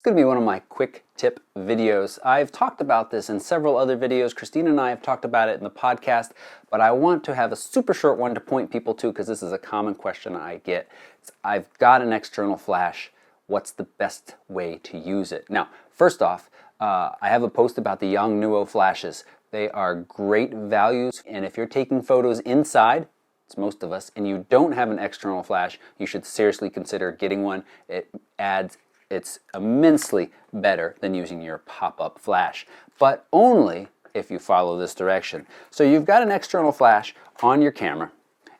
going to be one of my quick tip videos. I've talked about this in several other videos. Christina and I have talked about it in the podcast, but I want to have a super short one to point people to because this is a common question I get. I've got an external flash. What's the best way to use it? Now, first off, I have a post about the Yongnuo flashes. They are great values, and if you're taking photos inside, it's most of us, and you don't have an external flash, you should seriously consider getting one. It's immensely better than using your pop-up flash, but only if you follow this direction. So you've got an external flash on your camera,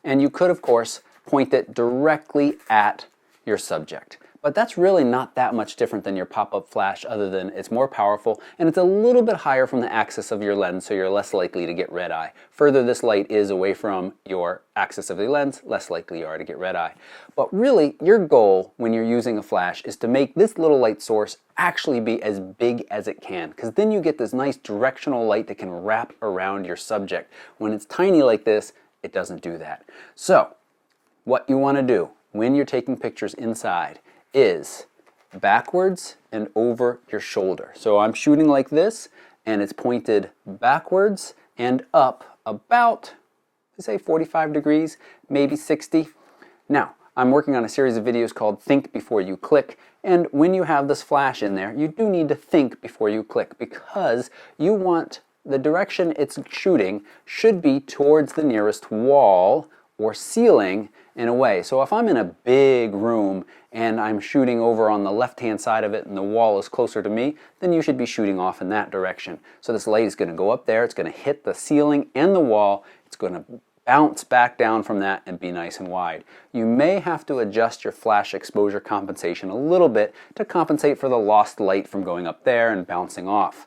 and you could, of course, point it directly at your subject. But that's really not that much different than your pop-up flash, other than it's more powerful and it's a little bit higher from the axis of your lens, so you're less likely to get red eye. Further this light is away from your axis of the lens, less likely you are to get red eye. But really, your goal when you're using a flash is to make this little light source actually be as big as it can, because then you get this nice directional light that can wrap around your subject. When it's tiny like this, it doesn't do that. So, what you want to do when you're taking pictures inside is backwards and over your shoulder. So I'm shooting like this, and it's pointed backwards and up about, say, 45 degrees, maybe 60. Now, I'm working on a series of videos called Think Before You Click, and when you have this flash in there, you do need to think before you click, because you want the direction it's shooting should be towards the nearest wall or ceiling in a way. So if I'm in a big room and I'm shooting over on the left-hand side of it and the wall is closer to me, then you should be shooting off in that direction. So this light is going to go up there, it's going to hit the ceiling and the wall, it's going to bounce back down from that and be nice and wide. You may have to adjust your flash exposure compensation a little bit to compensate for the lost light from going up there and bouncing off.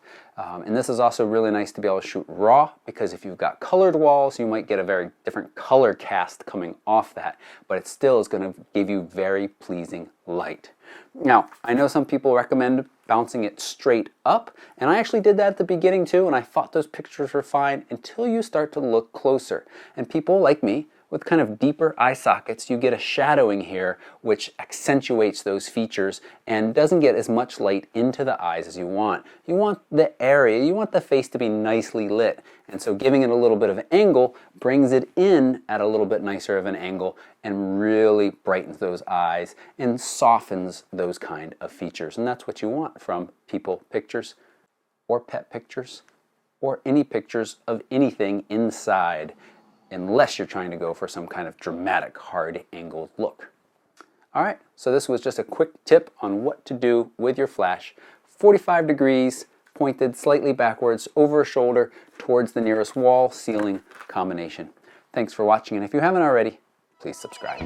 And this is also really nice to be able to shoot raw, because if you've got colored walls, you might get a very different color cast coming off that, but it still is going to give you very pleasing light. Now, I know some people recommend bouncing it straight up, and I actually did that at the beginning too, and I thought those pictures were fine until you start to look closer. And people like me, with kind of deeper eye sockets, you get a shadowing here which accentuates those features and doesn't get as much light into the eyes as you want. You want the area, you want the face to be nicely lit, and so giving it a little bit of an angle brings it in at a little bit nicer of an angle and really brightens those eyes and softens those kind of features. And that's what you want from people pictures or pet pictures or any pictures of anything inside, unless you're trying to go for some kind of dramatic, hard-angled look. All right, so this was just a quick tip on what to do with your flash. 45 degrees, pointed slightly backwards, over a shoulder, towards the nearest wall, ceiling combination. Thanks for watching, and if you haven't already, please subscribe.